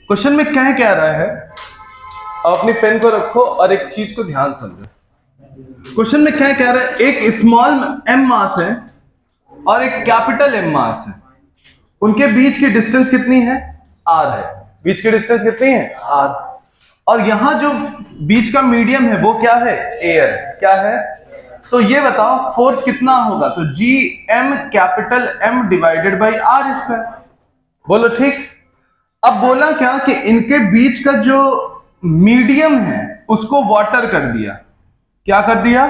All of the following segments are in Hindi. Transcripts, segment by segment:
क्वेश्चन में क्या कह रहा है, आप अपनी पेन को रखो और एक चीज को ध्यान समझो। क्वेश्चन में क्या कह रहा है, एक स्मॉल m मास है और एक कैपिटल M मास है, उनके बीच की डिस्टेंस कितनी है, r है। बीच की डिस्टेंस कितनी है, r। और यहां जो बीच का मीडियम है वो क्या है, एयर है। क्या है, तो ये बताओ फोर्स कितना होगा, तो G M capital M divided by r square. बोलो ठीक। अब बोला क्या कि इनके बीच का जो मीडियम है उसको वाटर कर दिया। क्या कर दिया,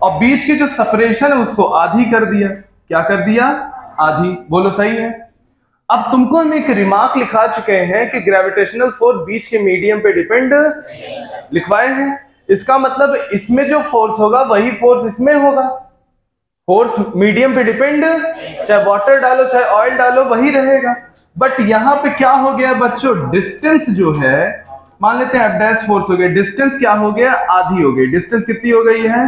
और बीच की जो सेपरेशन है उसको आधी कर दिया। क्या कर दिया, आधी। बोलो सही है। अब तुमको हम एक रिमार्क लिखा चुके हैं कि ग्रेविटेशनल फोर्स बीच के मीडियम पे डिपेंड लिखवाए हैं। इसका मतलब इसमें जो फोर्स होगा वही फोर्स इसमें होगा। फोर्स मीडियम पे डिपेंड, चाहे वाटर डालो चाहे ऑयल डालो वही रहेगा। बट यहां पे क्या हो गया बच्चों, डिस्टेंस जो है, मान लेते हैं F' फोर्स हो गया, डिस्टेंस क्या हो गया, आधी हो गई। डिस्टेंस कितनी हो गई है,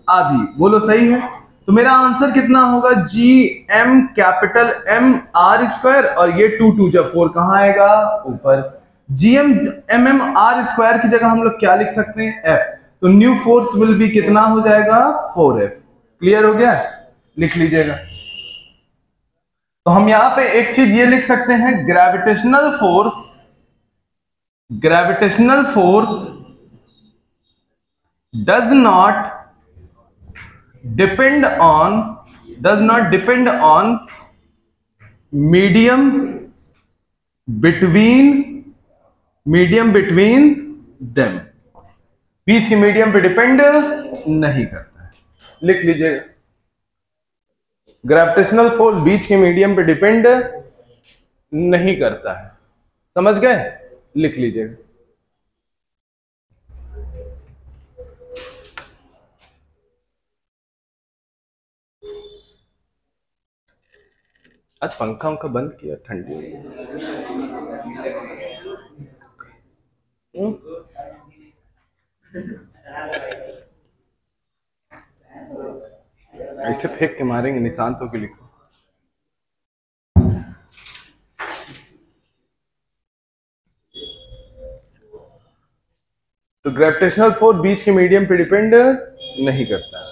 आधी। बोलो सही है। तो मेरा आंसर कितना होगा, G M capital M r square, और ये 2 जब 4 कहां आएगा, ऊपर। G M MM r square की जगह हम लोग क्या लिख सकते हैं, F। तो न्यू फोर्स विल बी कितना हो जाएगा, 4F। क्लियर हो गया, लिख लीजिएगा। तो हम यहां पे एक चीज ये लिख सकते हैं, gravitational force does not depend on medium between them. बीच के मीडियम पे डिपेंड नहीं करता है, लिख लीजिएगा। ग्रेविटेशनल फोर्स बीच के मीडियम पे डिपेंड नहीं करता है, समझ गए, लिख लीजिएगा। आज पंखा उनका बंद किया, ठंडी हो गई। ऐसे फेंक के मारेंगे, निशान तो के लिखो। तो ग्रेविटेशनल फोर्स बीच के मीडियम पे डिपेंड नहीं करता।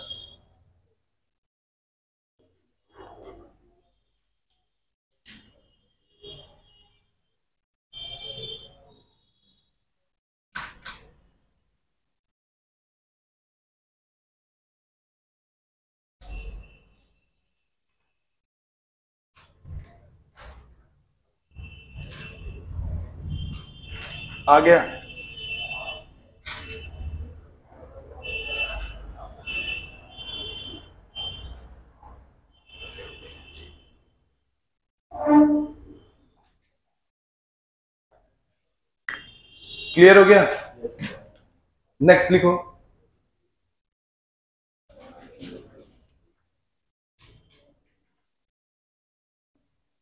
आ गया, क्लियर हो गया। नेक्स्ट लिखो।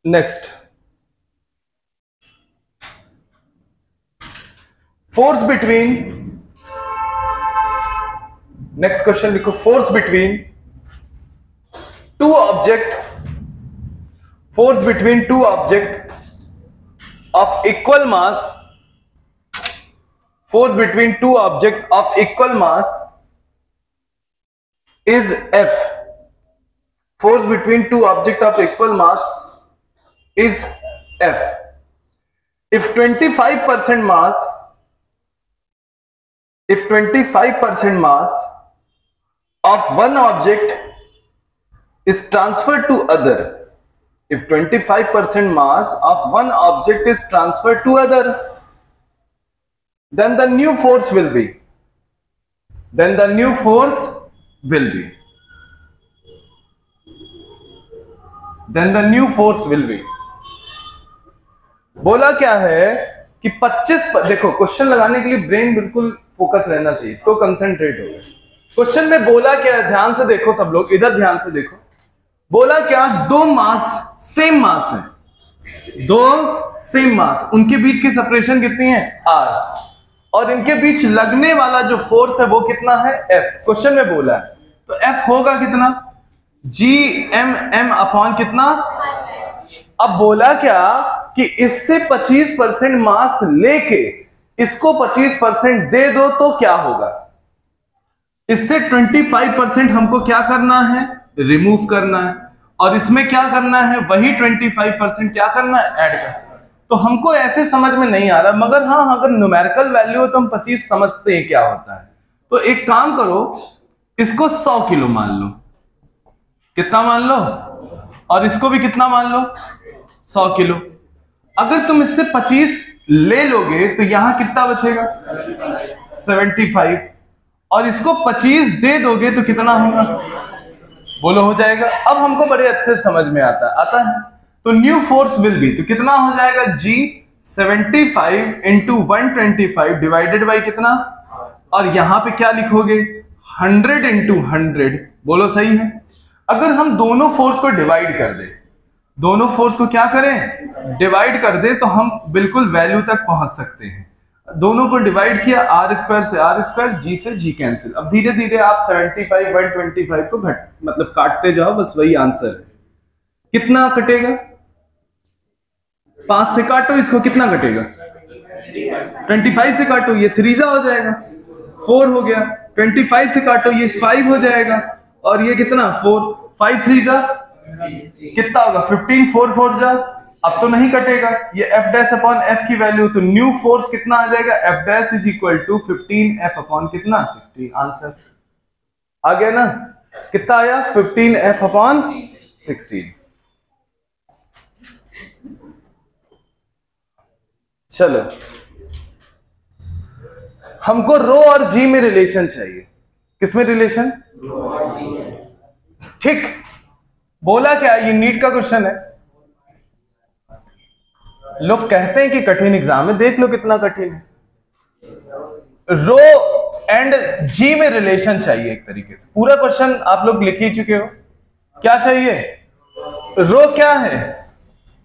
Next, force between, next question लिखो, force between two object of equal mass, force between two objects of equal mass is F. Force between two objects of equal mass is F. If 25% mass of one object is transferred to other, if 25% mass of one object is transferred to other, then the new force will be, बोला क्या है कि 25, देखो क्वेश्चन लगाने के लिए ब्रेन बिल्कुल फोकस रहना चाहिए, तो कंसंट्रेट होगा। क्वेश्चन में बोला क्या है, ध्यान से देखो सब लोग, इधर ध्यान से देखो। बोला क्या, दो सेम मास है, उनके बीच की सेपरेशन कितनी है, r, और इनके बीच लगने वाला जो फोर्स है वो कितना है, F। क्वेश्चन में बोला है, तो F होगा कितना, G M M अपॉन कितना। अब बोला क्या कि इससे 25% मास लेके इसको 25% दे दो तो क्या होगा। इससे 25% हमको क्या करना है, रिमूव करना है, और इसमें क्या करना है, वही 25% क्या करना है, ऐड करना है। तो हमको ऐसे समझ में नहीं आ रहा, मगर हाँ अगर न्यूमेरिकल वैल्यू हो तो हम 25 समझते हैं क्या होता है। तो एक काम करो, इसको 100 किलो मान लो, कितना मान लो, और इसको भी कितना मान लो, 100 किलो। अगर तुम इससे 25 ले लोगे तो यहां कितना बचेगा, 75, और इसको 25 दे दोगे तो कितना होगा, बोलो, हो जाएगा। अब हमको बड़े अच्छे समझ में आता है। तो न्यू फोर्स विल बी, तो कितना हो जाएगा, G 75 इंटू 125 डिवाइडेड बाई कितना, और यहां पे क्या लिखोगे, 100 इंटू 100, बोलो सही है। अगर हम दोनों फोर्स को डिवाइड कर दे, दोनों फोर्स को क्या करें, डिवाइड कर दे, तो हम बिल्कुल वैल्यू तक पहुंच सकते हैं। दोनों को डिवाइड किया, आर स्क्वायर से आर स्क्वायर, जी से जी कैंसिल। अब धीरे धीरे आप 75 125 को मतलब काटते जाओ, बस वही आंसर है। कितना कटेगा, 5 से काटो इसको, कितना कटेगा, 25 से काटो, ये 3 हो जाएगा, 4 हो गया। 25 से काटो, ये 5 हो जाएगा, और ये कितना, 4, 5 3 कितना होगा, 15, 4 4 जा। अब तो नहीं कटेगा, ये एफ डैश अपॉन एफ की वैल्यू, तो न्यू फोर्स कितना आ जाएगा, F dash is equal to 15 F upon कितना, 16। आंसर आ गया ना, कितना आया, 15 एफ अपॉन 16। चलो, हमको रो और जी में रिलेशन चाहिए। किसमें रिलेशन, ठीक, बोला क्या, ये नीट का क्वेश्चन है। लोग कहते हैं कि कठिन एग्जाम है, देख लो कितना कठिन है। रो एंड जी में रिलेशन चाहिए एक तरीके से। पूरा क्वेश्चन आप लोग लिख ही चुके हो। क्या चाहिए, रो क्या है,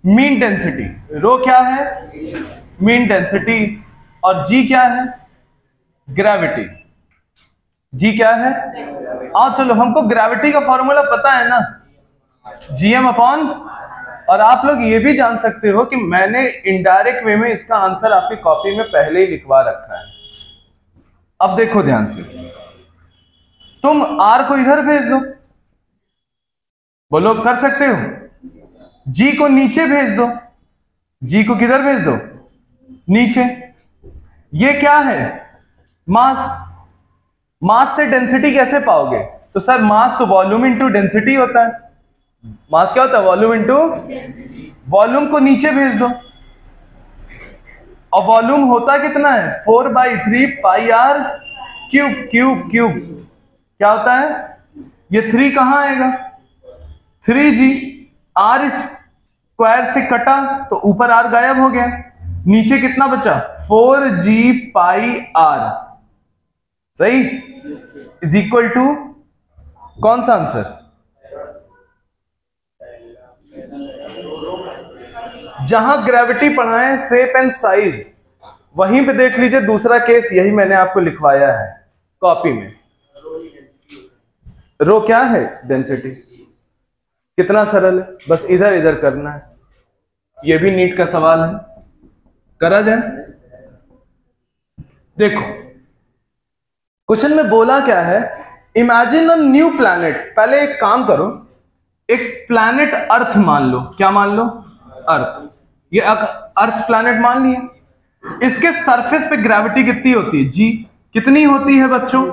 मीन डेंसिटी। रो क्या है, मीन डेंसिटी, और जी क्या है, ग्रेविटी। जी क्या है, आओ चलो, हमको ग्रेविटी का फॉर्मूला पता है ना, जीएम अपॉन, और आप लोग ये भी जान सकते हो कि मैंने इनडायरेक्ट वे में इसका आंसर आपकी कॉपी में पहले ही लिखवा रखा है। अब देखो ध्यान से, तुम आर को इधर भेज दो, बोलो कर सकते हो, जी को नीचे भेज दो, जी को किधर भेज दो, नीचे। ये क्या है, मास। मास से डेंसिटी कैसे पाओगे, तो सर मास तो वॉल्यूम इंटू डेंसिटी होता है। मास क्या होता है, वॉल्यूम इंटू, वॉल्यूम को नीचे भेज दो, और वॉल्यूम होता कितना है, 4/3 पाई आर क्यूब। क्यूब क्यूब क्या होता है, ये 3 कहां आएगा, 3g। आर स्क्वायर से कटा तो ऊपर आर गायब हो गया, नीचे कितना बचा, 4g पाई आर, सही, इज इक्वल टू कौन सा आंसर, जहां ग्रेविटी पढ़ाएं शेप एंड साइज, वहीं पे देख लीजिए दूसरा केस, यही मैंने आपको लिखवाया है कॉपी में। रो क्या है, डेंसिटी। कितना सरल है, बस इधर इधर करना है। यह भी नीट का सवाल है, करा जाए। देखो क्वेश्चन में बोला क्या है, इमेजिन अ न्यू प्लैनेट। पहले एक काम करो, एक प्लैनेट अर्थ मान लो। क्या मान लो, अर्थ। ये अर्थ प्लैनेट मान लिया। इसके सरफेस पे ग्रेविटी कितनी होती है, जी। कितनी होती है बच्चों,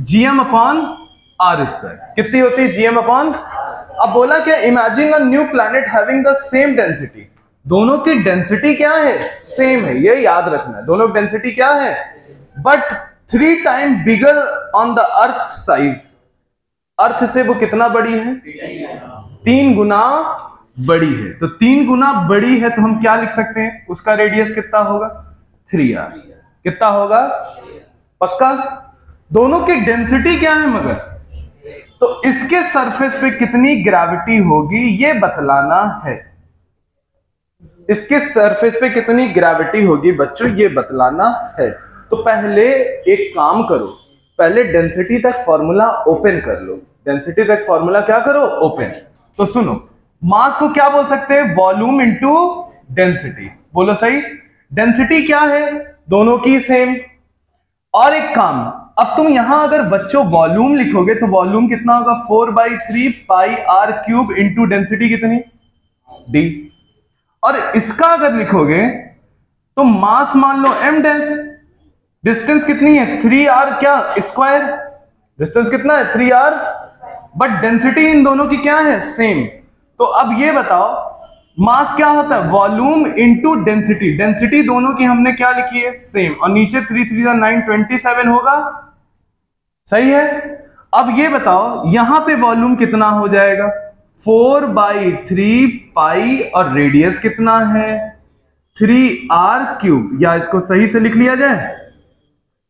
जीएम अपॉन आर स्क्वायर। कितनी होती है, जीएम अपॉन। अब बोला क्या, imagine a new planet having the same density. दोनों की डेंसिटी क्या है, सेम है, ये याद रखना है। दोनों की डेंसिटी क्या है, but 3 time bigger on the earth size. Earth से वो कितना बड़ी है, 3 गुना बड़ी है। तो 3 गुना बड़ी है तो हम क्या लिख सकते हैं, उसका रेडियस कितना होगा, 3r। कितना होगा, पक्का। दोनों की डेंसिटी क्या है मगर, तो इसके सरफेस पे कितनी ग्रेविटी होगी ये बतलाना है। इसके सरफेस पे कितनी ग्रेविटी होगी बच्चों, ये बतलाना है। तो पहले एक काम करो, पहले डेंसिटी तक फॉर्मूला ओपन कर लो। डेंसिटी तक फॉर्मूला क्या करो, ओपन। तो सुनो, मास को क्या बोल सकते हैं, वॉल्यूम इंटू डेंसिटी। बोलो सही, डेंसिटी क्या है, दोनों की सेम। और एक काम, अब तुम यहां अगर बच्चों वॉल्यूम लिखोगे तो वॉल्यूम कितना होगा, 4/3 पाई आर क्यूब इंटू डेंसिटी कितनी, डी। और इसका अगर लिखोगे तो मास मान लो m डैश, डिस्टेंस कितनी है 3r क्या स्क्वायर, डिस्टेंस कितना है 3r, बट डेंसिटी इन दोनों की क्या है, सेम। तो अब ये बताओ मास क्या होता है, वॉल्यूम इंटू डेंसिटी, डेंसिटी दोनों की हमने क्या लिखी है, सेम, और नीचे 3 3 9 27 होगा, सही है। अब ये बताओ यहां पे वॉल्यूम कितना हो जाएगा, 4/3 पाई, और रेडियस कितना है 3r क्यूब, या इसको सही से लिख लिया जाए,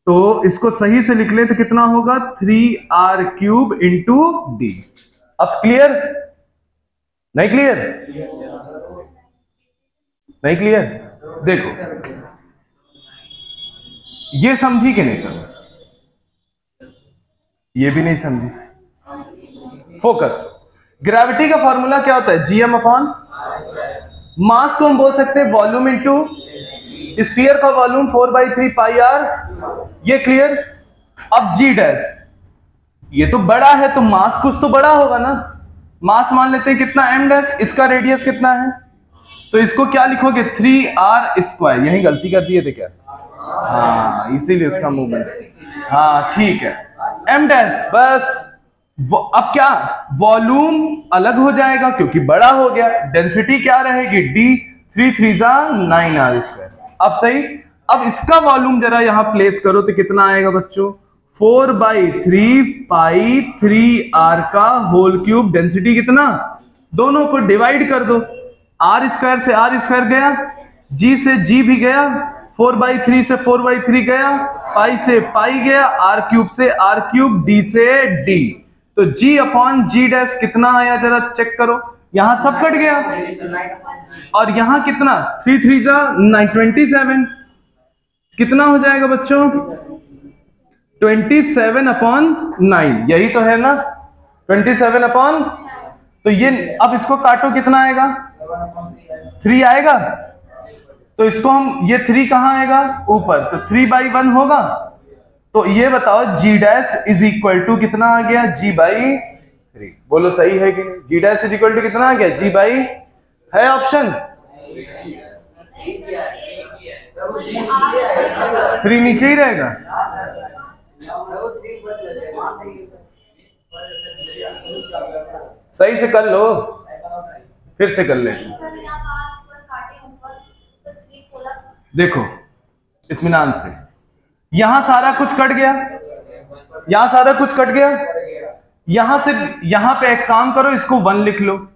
तो इसको सही से लिख ले तो कितना होगा 3r क्यूब इंटू डी। अब क्लियर, नहीं क्लियर, नहीं क्लियर, देखो ये समझी कि नहीं समझी, ये भी नहीं समझी, फोकस। ग्रेविटी का फॉर्मूला क्या होता है, जीएम अपॉन, मास को हम बोल सकते हैं वॉल्यूम इंटू स्फीयर का वॉल्यूम 4/3 पाई आर, ये क्लियर। अब जी डैश, ये तो बड़ा है तो मास कुछ तो बड़ा होगा ना, मास मान लेते हैं कितना m डैश, इसका रेडियस कितना है, तो इसको क्या लिखोगे 3r स्क्वायर, यही गलती कर दिए थे क्या, हाँ इसीलिए उसका मूवमेंट, हाँ ठीक है m डैश बस। अब क्या, वॉल्यूम अलग हो जाएगा क्योंकि बड़ा हो गया, डेंसिटी क्या रहेगी d, 3 3 9r स्क्वायर। अब सही, अब इसका वॉल्यूम जरा यहां प्लेस करो तो कितना आएगा बच्चों, 4/3 पाई 3r का होल क्यूब, डेंसिटी कितना, दोनों को डिवाइड कर दो, आर स्क्वायर से आर स्क्वायर गया, जी से जी भी गया, 4/3 से 4/3 गया, पाई से पाई गया, आर क्यूब से आर क्यूब, डी से डी, तो जी अपॉन जी डैश कितना आया जरा चेक करो, यहां सब कट गया, और यहां कितना 3 3 27, कितना हो जाएगा बच्चों 27/9, यही तो है ना 27/, तो ये अब इसको काटो कितना आएगा 3 आएगा, तो इसको हम, ये 3 कहां आएगा ऊपर, तो 3/1 होगा। तो ये बताओ जी डैश इज इक्वल टू कितना आ गया, g/3, बोलो सही है कि नहीं, जी डैश इज इक्वल टू कितना आ गया, g/, है ऑप्शन 3 नीचे ही रहेगा, सही से कर लो, फिर से कर ले, देखो इत्मीनान से, यहां सारा कुछ कट गया, यहां सारा कुछ कट गया, यहां सिर्फ, यहां पे एक काम करो, इसको 1 लिख लो,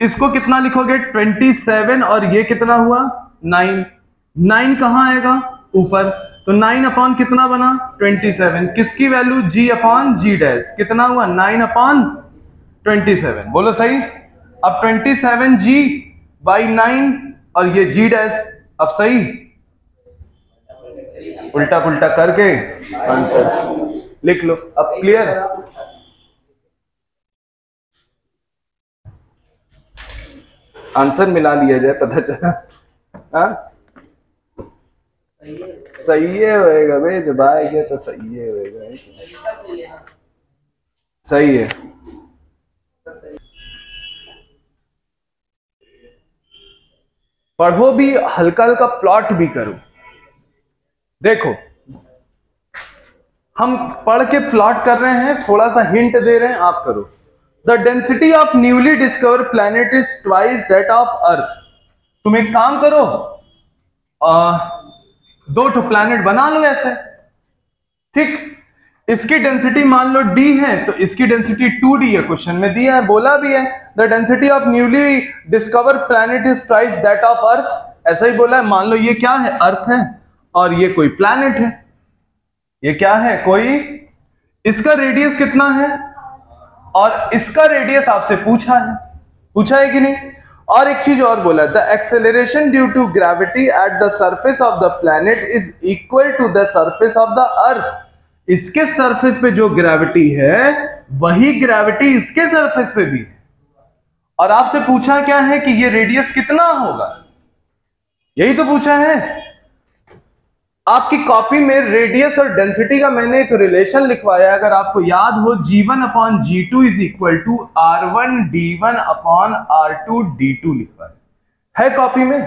इसको कितना लिखोगे 27, और ये कितना हुआ 9, 9 कहां आएगा ऊपर, तो 9 अपॉन कितना बना 27, किसकी वैल्यू g अपॉन जी डैश, कितना हुआ 9/27, बोलो सही। अब 27g/9 और ये g डैश, अब सही, उल्टा पुल्टा करके आंसर लिख लो। अब क्लियर, आंसर मिला लिया जाए, पता चला, हाँ सही है होएगा भाई, जब आएगा तो सही है होएगा, सही है। पढ़ो भी, हल्का हल्का प्लॉट भी करो, देखो हम पढ़ के प्लॉट कर रहे हैं, थोड़ा सा हिंट दे रहे हैं, आप करो। The density of newly discover planet is twice that of earth. तुम एक काम करो, 2 प्लैनेट बना लो ऐसे, ठीक, इसकी डेंसिटी मान लो d है, तो इसकी डेंसिटी 2d है, क्वेश्चन में दिया है, बोला भी है the density of newly discover planet is twice that of earth, ऐसा ही बोला है। मान लो ये क्या है, अर्थ है, और ये कोई प्लैनेट है, ये क्या है कोई, इसका रेडियस कितना है, और इसका रेडियस आपसे पूछा है कि नहीं। और एक चीज और बोला, the acceleration due to gravity at the surface of the planet is equal to the surface of the earth. इसके सरफेस पे जो ग्रेविटी है वही ग्रेविटी इसके सरफेस पे भी है, और आपसे पूछा क्या है कि ये रेडियस कितना होगा, यही तो पूछा है। आपकी कॉपी में रेडियस और डेंसिटी का मैंने एक रिलेशन लिखवाया, अगर आपको याद हो, G1 upon G2 is equal to R1 D1 upon R2 D2 लिखवाया है कॉपी में,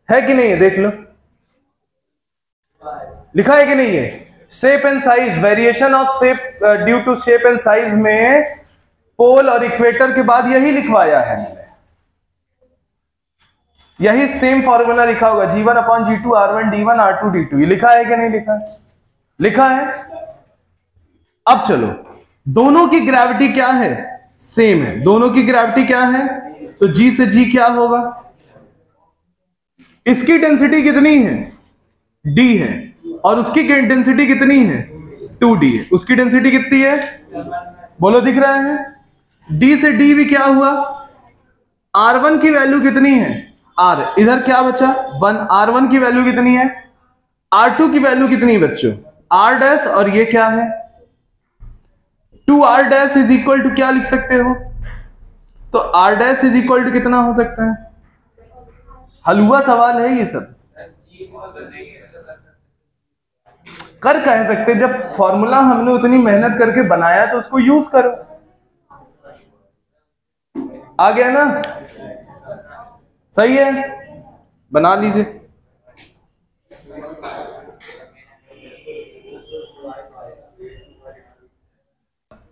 है कि नहीं है? देख लो, लिखा है कि नहीं है? Shape and size, variation of shape due to shape and size में पोल और इक्वेटर के बाद यही लिखवाया है मैंने, यही सेम फॉर्मूला लिखा होगा, G1 upon G2 R1 D1 R2 D2। ये लिखा है कि नहीं लिखा है? लिखा है। अब चलो, दोनों की ग्रेविटी क्या है? सेम है। दोनों की ग्रेविटी क्या है? तो G से G क्या होगा? इसकी डेंसिटी कितनी है? D है, और उसकी डेंसिटी कितनी है? 2D है। उसकी डेंसिटी कितनी है? बोलो, दिख रहा है? D से D भी क्या हुआ? R1 की वैल्यू कितनी है? R। इधर क्या बचा? 1। R1 की वैल्यू कितनी है? R2 की वैल्यू कितनी है बच्चों? R डैश, और ये क्या है? 2R dash is equal to क्या लिख सकते हो? तो R dash is equal to कितना हो सकता है? हलवा सवाल है ये सब, कर कह सकते, जब फॉर्मूला हमने उतनी मेहनत करके बनाया तो उसको यूज करो। आ गया ना? सही है, बना लीजिए।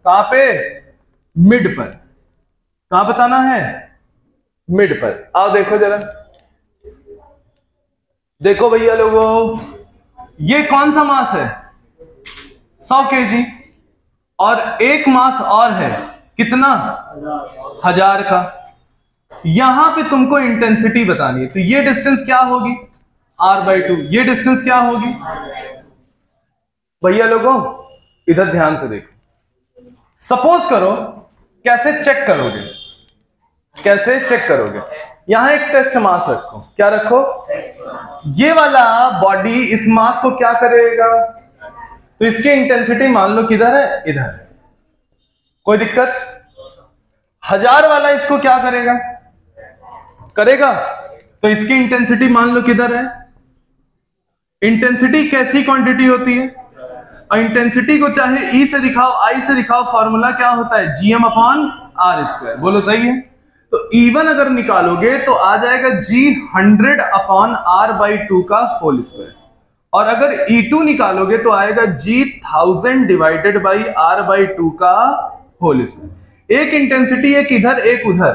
कहां पे? मिड पर। कहां बताना है? मिड पर। आओ देखो जरा, देखो भैया लोगों, ये कौन सा मास है? 100 kg, और एक मास और है कितना? 1000 का। यहां पे तुमको इंटेंसिटी बतानी है, तो ये डिस्टेंस क्या होगी? R/2। ये डिस्टेंस क्या होगी? भैया लोगों इधर ध्यान से देखो, सपोज करो, कैसे चेक करोगे? कैसे चेक करोगे? यहां एक टेस्ट मास रखो। क्या रखो? ये वाला बॉडी इस मास को क्या करेगा? तो इसकी इंटेंसिटी मान लो किधर है? इधर है। कोई दिक्कत? 1000 वाला इसको क्या करेगा? करेगा। तो इसकी इंटेंसिटी मान लो किधर है? इंटेंसिटी कैसी क्वांटिटी होती है? और इंटेंसिटी को चाहे E से दिखाओ, I से दिखाओ, फॉर्मूला क्या होता है? Gm upon R²। बोलो सही है? तो E1 अगर निकालोगे तो आ जाएगा G 100 अपॉन R/2 का होल स्क्वायर, और अगर E2 निकालोगे तो आएगा G 1000 डिवाइडेड बाई R/2 का होल स्क्वायर। एक इंटेंसिटी एक इधर एक उधर,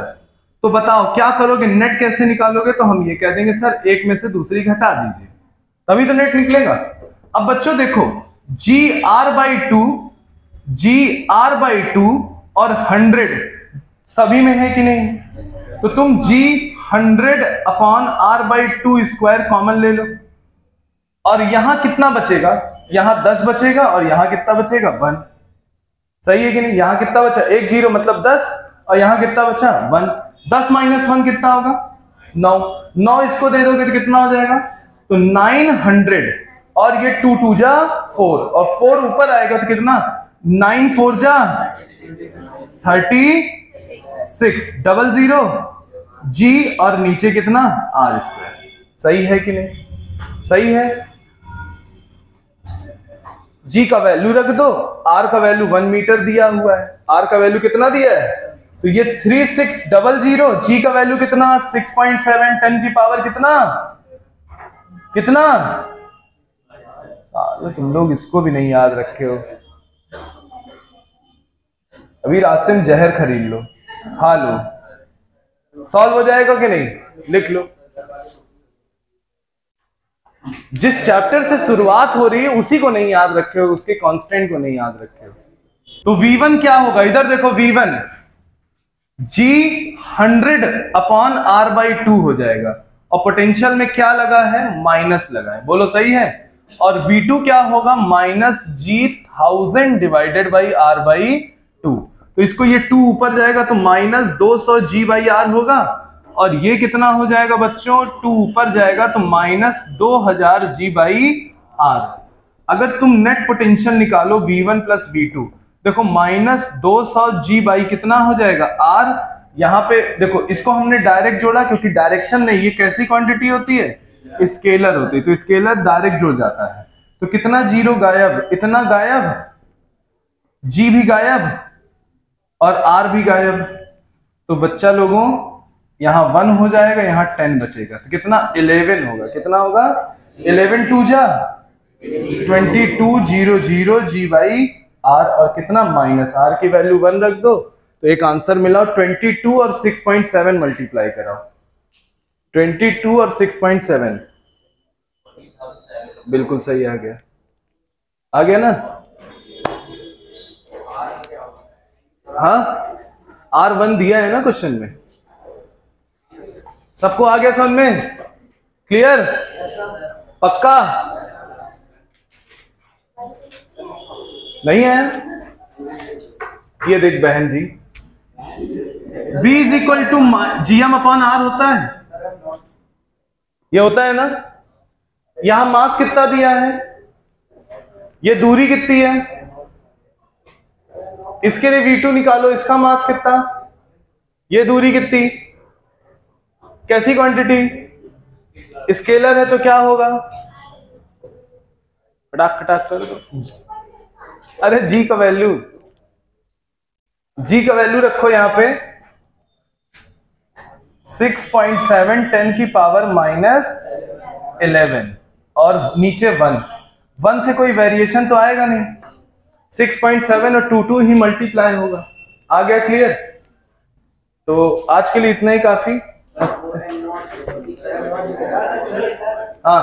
तो बताओ क्या करोगे? नेट कैसे निकालोगे? तो हम ये कह देंगे सर एक में से दूसरी घटा दीजिए, तभी तो नेट निकलेगा। अब बच्चों देखो, G/2 और 100 सभी में है कि नहीं? तो तुम G 100 upon R/2 square common ले लो, और यहां कितना बचेगा? यहां 10 बचेगा, और यहां कितना बचेगा? 1। सही है कि नहीं? यहां कितना बचा? 1 0 मतलब 10, और यहां कितना बचा? 1। 10 माइनस 1 कितना होगा? 9। 9 इसको दे दोगे तो कितना हो जाएगा? तो 900, और ये 2 2 जा 4, और 4 ऊपर आएगा तो कितना? 9 4 जा 36, 00 G, और नीचे कितना? R²। सही है कि नहीं? सही है। G का वैल्यू रख दो, R का वैल्यू 1 मीटर दिया हुआ है, R का वैल्यू कितना दिया है? तो ये 3600, G का वैल्यू कितना? 6.7, 10 की पावर कितना? कितना? सालों तुम लोग इसको भी नहीं याद रखे हो। अभी रास्ते में जहर खरीद लो, खा लो, सॉल्व हो जाएगा कि नहीं? लिख लो। जिस चैप्टर से शुरुआत हो रही है उसी को नहीं याद रखे हो, उसके कांस्टेंट को नहीं याद रखे हो। तो V1 क्या होगा? इधर देखो, V1 G 100 अपॉन R/2 हो जाएगा, और पोटेंशियल में क्या लगा है? माइनस लगा है। बोलो सही है? और V2 क्या होगा? Minus G 1000 divided by R/2। तो इसको ये 2 ऊपर जाएगा तो माइनस 200 G/R होगा, और ये कितना हो जाएगा बच्चों? 2 ऊपर जाएगा तो माइनस 2000 G/R। अगर तुम नेट पोटेंशियल निकालो V1 प्लस V2, देखो माइनस 200 G बाई कितना हो जाएगा? R यहाँ पे देखो, इसको हमने डायरेक्ट जोड़ा क्योंकि डायरेक्शन नहीं, ये कैसी क्वांटिटी होती है, स्केलर होती है, तो स्केलर डायरेक्ट जुड़ जाता है। तो कितना जीरो गायब, इतना गायब, जी भी गायब और आर भी गायब। तो बच्चा लोगों यहाँ 1 हो जाएगा, यहाँ 10 बचेगा, तो कितना 11 होगा, कितना होगा 11 2 जा 22 0 0 जी बाई आर, और कितना माइनस आर की वैल्यू 1 रख दो, तो एक आंसर मिला। 22 और 6.7 मल्टीप्लाई कराओ, 22 और 6.7, बिल्कुल सही आ गया, आ गया ना। हाँ, R1 दिया है ना क्वेश्चन में, सबको आ गया समझ में, क्लियर, पक्का नहीं है। ये देख बहन जी, V is equal to GM upon R होता है, ये होता है ना। यहां मास कितना दिया है, ये दूरी कितनी है, इसके लिए V2 निकालो, इसका मास कितना, ये दूरी कितनी, कैसी क्वांटिटी, स्केलर है तो क्या होगा, खटाक खटाक कर दो। अरे G का वैल्यू, G का वैल्यू रखो यहां पे 6.7 10 की पावर -11 और नीचे 1 से कोई वेरिएशन तो आएगा नहीं, 6.7 और 2 ही मल्टीप्लाई होगा। आ गया क्लियर। तो आज के लिए इतना ही काफी। हाँ